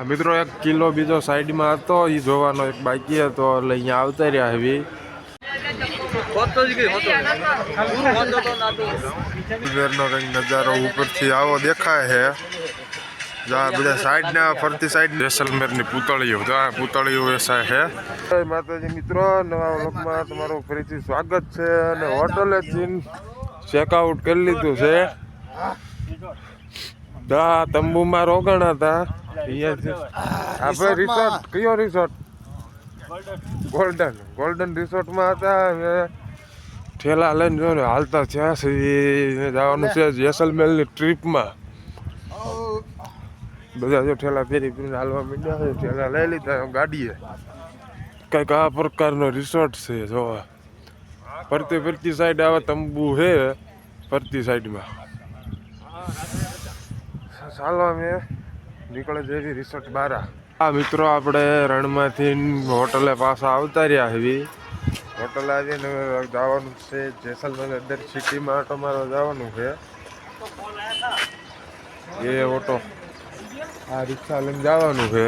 મિત્રો એક કિલ્લો બીજો સાઈડમાં હતો એ જોવાનો એક બાકી હતો એટલે અહીંયા આવતા રહ્યા હેવી કંઈક નજારો ઉપરથી આવો દેખાય છે. બધા સાઈડના ફરતી સાઈડ જેસલમેરની પૂતળીઓ પૂતળીઓ વેચાય છે. માતાજી મિત્રો, નવા વ્લોગમાં તમારું ફરીથી સ્વાગત છે. અને હોટલે ચેકઆઉટ કરી લીધું છે. તંબુમાં રોકાણા હતા. આપણે રિસોર્ટ કયો રિસોર્ટ? ગોલ્ડન રિસોર્ટમાં હતા. હવે ઠેલા લઈને જો ને હાલતા થયા જવાનું છે જેસલમેરની ટ્રીપમાં. બધા જો ઠેલા ફેરી ફેરીને હાલવા માંડ્યા છે. ઠેલા લઈ લીધા ગાડીએ. કંઈક આ પ્રકારનો રિસોર્ટ છે. જોવા ફરતી સાઈડ આવા તંબુ છે ફરતી સાઈડમાં. ચાલો અમે નીકળે જેવી રિસોર્ટ બારા. આ મિત્રો આપણે રણમાંથી હોટલે પાછા આવતા રહ્યા heavy. હોટલ આવીને જવાનું છે જેસલમેર અંદર સિટીમાં ઓટો મારવા જવાનું છે. એ ઓટો આ રિક્ષા લઈને જવાનું છે.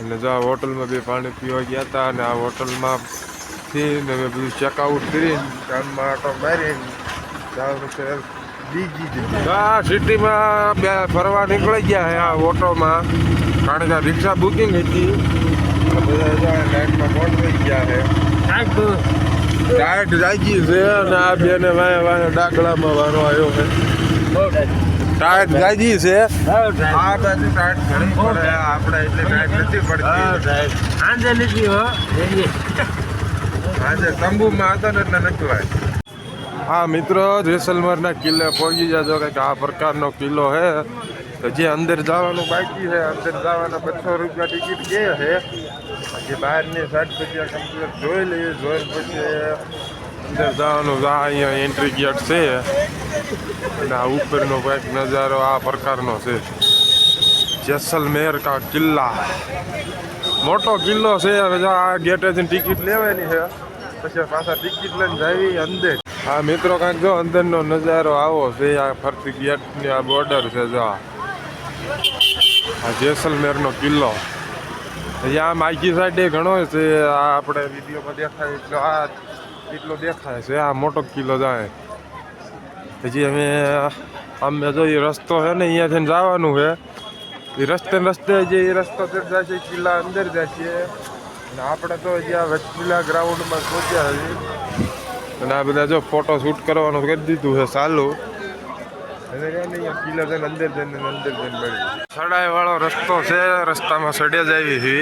એટલે જો હોટલમાં બે પાણી પીવા ગયા હતા અને આ હોટલમાંથી અમે બધું ચેકઆઉટ કરીને ગામમાં ઓટો મારીને જવાનું છે સિટીમાં. બે ફરવા નીકળી ગયા છે આ ઓટોમાં, કારણ કે રિક્ષા બુકિંગ હતી. બધા લાઈટમાં પહોંચી ગયા છે. ટાઈટ જાગી છે અને આ બેને વાય ડાકડામાં વારો આવ્યો છે. ટાઈટ જાગી છે. આ બાજુ ટાઈટ ઘણી પડે, આપણે એટલે ટાઈટ નથી પડતી. આજે લીધી હો, આજે તંબુમાં હતા ને એટલે નકલાય. હા મિત્રો, જેસલમેરના કિલ્લે પહોંચી જજો. કંઈક આ પ્રકારનો કિલ્લો છે. હજી અંદર જવાનું બાકી છે. અંદર જવાના 200 રૂપિયા ટિકિટ કે છે. હજી બહારની 60 રૂપિયા કમ્પ્લીટ જોઈ લઈએ. જોઈને પછી અંદર જવાનું. અહીંયા એન્ટ્રી ગેટ છે અને આ ઉપરનો કંઈક નજારો આ પ્રકારનો છે. જેસલમેર કા કિલ્લા મોટો કિલ્લો છે. હવે જો આ ગેટેથી ટિકિટ લેવાની છે, પછી પાછા ટિકિટ લઈને જાવી અંદર. હા મિત્રો, કાંઈક જો અંદરનો નજારો આવો છે. આ ફરતી ગેટની આ બોર્ડર છે. જો આ જેસલમેરનો કિલ્લો. અહીંયા માઇકી સાઈડે ઘણો છે. આ આપણે વિડીયોમાં દેખાય એટલો આ એટલો દેખાય છે. આ મોટો કિલ્લો જાય. હજી અમે જો એ રસ્તો છે ને અહીંયાથી જવાનું છે. એ રસ્તે જે એ રસ્તો જાય છે કિલ્લા અંદર જાય છે. અને આપણે તો હજી આ વચલા ગ્રાઉન્ડમાં પહોંચ્યા છીએ. અને આ બધા જો ફોટો શૂટ કરવાનું કરી દીધું છે ચાલુ. કિલ્લા જઈને અંદર જઈને મળી સડાઈ વાળો રસ્તો છે. રસ્તામાં સડ્યા જ આવી છે.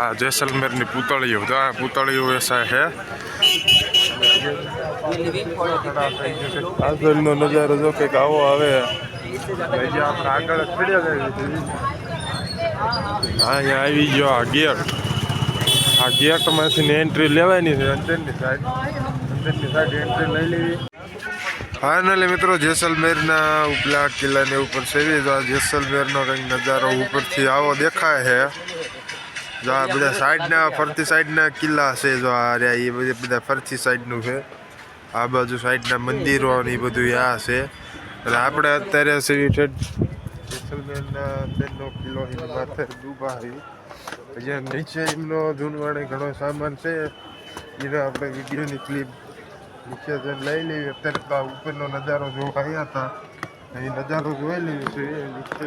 આ જેસલમેરની પૂતળીઓ, તો આ પૂતળીઓ વેચાય છે. આગળનો નજારો જો કંઈક આવો આવે. આપણે આગળ સડ્યા જ આવી છે. અહીંયા આવી ગયો આ ગેટ. આ ગેટમાંથી એન્ટ્રી લેવાની છે. અંદરની સાઈડ એન્ટ્રી લઈ લેવી. ફાઇનલી મિત્રો, જેસલમેરના ઉપલા કિલ્લાની ઉપર સેવી. જો આ જેસલમેરનો કંઈક નજારો ઉપરથી આવો દેખાય છે. જો આ બધા સાઈડના ફરતી સાઈડના કિલ્લા છે. જો આ રહ્યા એ બધા ફરતી સાઈડનું છે. આ બાજુ સાઈડના મંદિરો ને એ બધું આ છે. અને આપણે અત્યારે સેવી જેસલમેરના અંદરનો કિલ્લો માથે ડૂબા છે. અહીંયા નીચે એમનો જૂનવાણી ઘણો સામાન છે. એને આપણે વિડીયોની ક્લિપ નીચે જઈને લઈ લેવી. અત્યારે તો ઉપરનો નજારો જોવા આવ્યા હતા, એ નજારો જોઈ લેવી છે નીચે.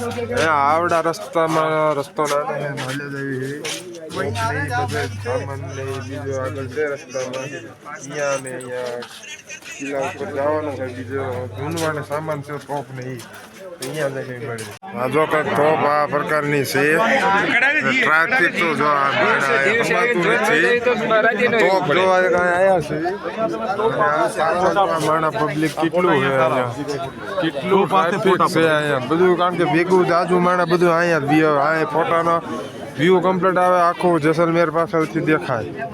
આવડા રસ્તામાં રસ્તો નાનો છે હાલે જવી બધે સામાન ને બીજો આગળ છે રસ્તામાં અહીંયા ને અહીંયા કિલ્લા ઉપર જવાનું છે બીજો ધૂનવાને સામાન છે તોપ ને અહીંયા જઈને મળે આ જો કઈક તોપ આ પ્રકારની છે ટ્રાફિક તો જો આ તોપ જોવા આવ્યા છે માણા પબ્લિક કેટલું છે કેટલું ટ્રાફિક છે અહીંયા બધું કારણ કે ભેગું જાજુ માણા બધું અહીંયા ફોટાનો વ્યૂ કમ્પ્લીટ આવે આખું જેસલમેર પાછળથી દેખાય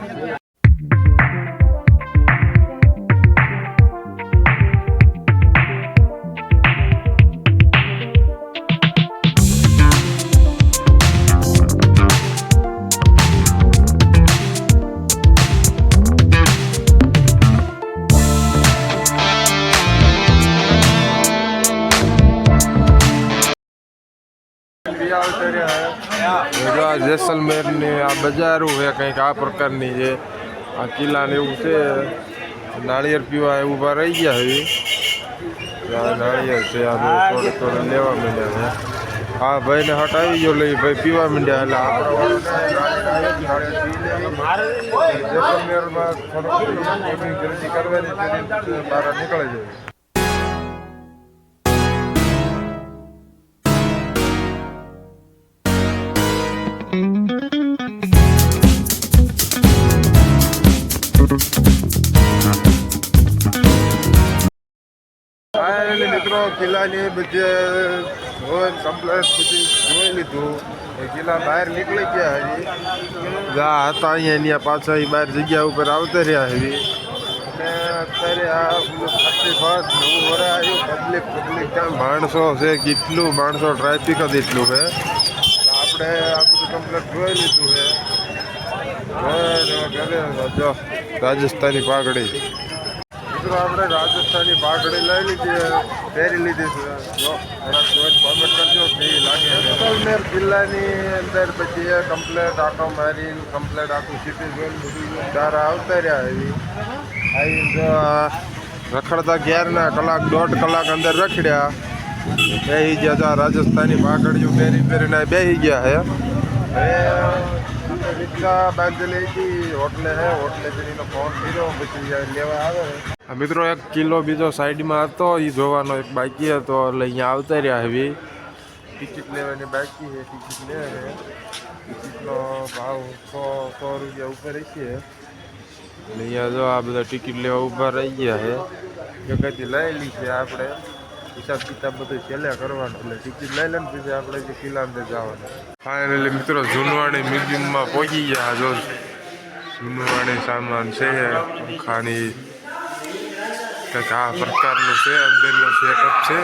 જેસલમેર ની આ બજારો છે કંઈક આ પ્રકારની છે આ કિલ્લા ને એવું છે નાળિયેર પીવા ઊભા રહી ગયા છે નાળિયેર છે આ થોડે થોડે લેવા માંડ્યા છે હા ભાઈ ને હટ આવી ગયો લઈ ભાઈ પીવા માંડ્યા એટલે જેસલમેરમાં થોડુંક ખરીદી કરવાની બહાર નીકળે છે મિત્રો કિલ્લાની બધે કમ્પ્લેટ બધું જોઈ લીધું કિલ્લા બહાર નીકળી ગયા હજી જા હતા અહીંયા પાછા બહાર જગ્યા ઉપર આવતા રહ્યા હજી અને અત્યારે આ 31 નવું વરે આવ્યું પબ્લિક ક્યાં માણસો છે કેટલું માણસો ટ્રાફિક જ એટલું છે આપણે આ બધું કમ્પ્લેટ જોઈ લીધું છે જો રાજસ્થાની પાઘડી મિત્રો આપણે રાજસ્થાની પાઘડી લઈ લીધી પહેરી લીધી છે જો કોમેન્ટ કરજો કેવી લાગે જેસલમેર જિલ્લાની અંદર પછી કમ્પ્લેટ આટો મારી કમ્પ્લેટ આખું સિટી જોઈને બધું તારા આવતા રહ્યા એવી આવી જો રખડતા ગેરના કલાક 1.5 કલાક અંદર રખડ્યા બેસી ગયા હતા રાજસ્થાની પાઘડીઓ પહેરીને બેસી ગયા હે રિક્ષા બાંધેલી હતી હોટલે જઈને ફોન કર્યો પછી લેવા આવે મિત્રો 1 કિલો બીજો સાઈડમાં હતો એ જોવાનો એક બાકી હતો એટલે અહીંયા આવતા રહ્યા હવે ટિકિટ લેવાની બાકી છે ટિકિટ લે ટિકિટનો ભાવ 100 રૂપિયા ઉપર છે એટલે અહીંયા જો આ બધા ટિકિટ લેવા ઊભા રહી ગયા છે કંઈથી લઈ છે આપણે હિસાબ કિતાબ બધું છેલ્લે કરવાનું એટલે ટિકિટ લઈ લે ને પછી આપણે જે કિલ્લા અંદર જવાનું ફાઇનલી મિત્રો જૂનવાણી મ્યુઝિયમમાં પહોંચી ગયા જો જૂનવાણી સામાન છે ખાની કંઈક આ પ્રકારનું છે અંદરનો સેટઅપ છે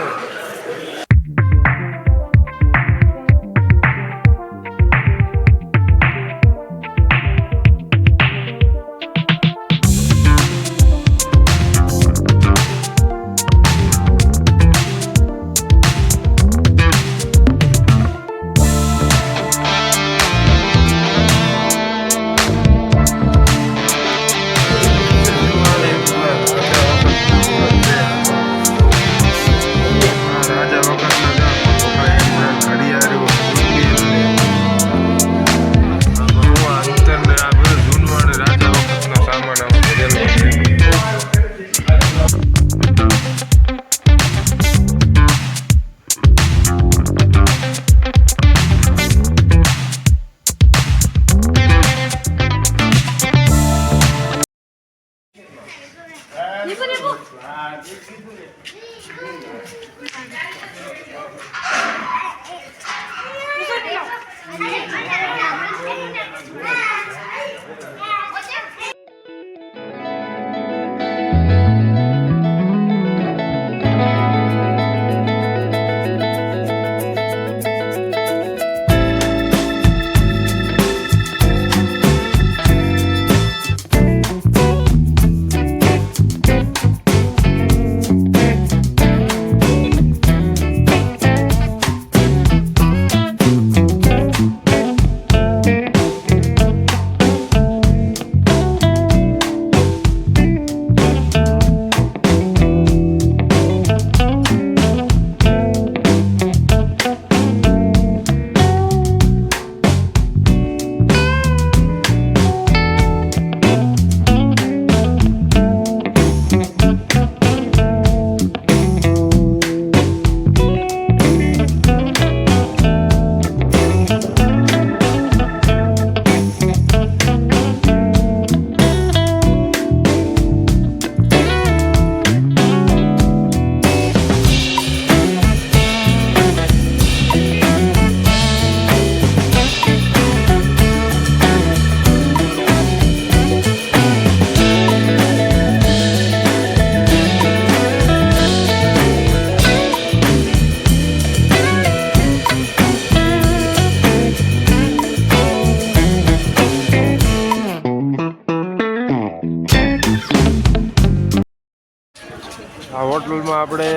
વિડીયોમાં આપણે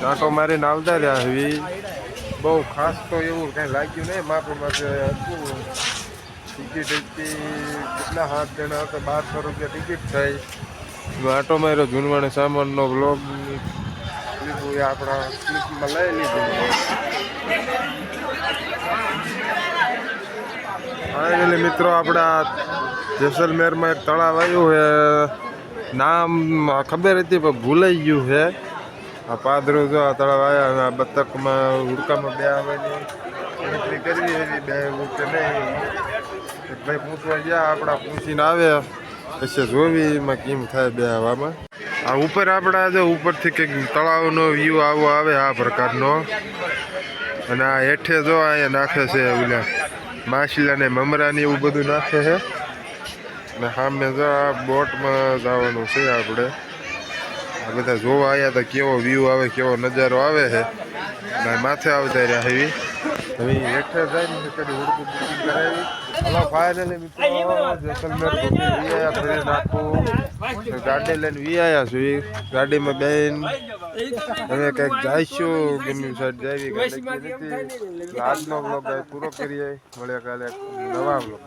આંટો મારીને આવતા રહ્યા એવી બહુ ખાસ તો એવું કંઈ લાગ્યું નહીં. માપે હતું ટિકિટ કેટલા 7 જણા હતા, 1200 રૂપિયા ટિકિટ થઈ. આંટો માર્યો જૂનવાણી સામાનનો બ્લોગ આપણા ક્લિપમાં લઈ લીધું. ફાઇનલી મિત્રો આપણા જેસલમેરમાં એક તળાવ આવ્યું છે, નામ ખબર હતી પણ ભૂલાઈ ગયું છે. આ પાદરો જો આ તળાવ આવ્યા, આ બતકમાં હુડકામાં બે આવવાની એન્ટ્રી કરવી એવી બે કે નહીં. એક ભાઈ પૂછવા ગયા, આપણા પૂછીને આવ્યા પછી જોવી એમાં કેમ થાય બે હવામાં. આ ઉપર આપણા જો ઉપરથી કંઈક તળાવનો વ્યૂ આવો આવે આ પ્રકારનો. અને આ હેઠે જો અહીંયા નાખે છે ઓલા માછલા ને મમરાની એવું બધું નાખે છે. ને સામે જો આ બોટમાં જવાનું છે આપણે. આ બધા જોવા આવ્યા હતા કેવો વ્યૂ આવે, કેવો નજારો આવે છે. અને માથે આવતા રહ્યા એવી હવે હેઠે જઈને કદી હુડકું બુકિંગ કરાવી. હલો ફાઇનલી મિત્રો જેસલમેર ફરી નાખું ગાડી લઈને વી આવ્યા છું. ગાડીમાં બેન હવે કંઈક જઈશું ગમ્યું સાઈડ જાવી. આજનો બ્લોગ પૂરો કરીએ, મળ્યા કાલે નવા બ્લોગ.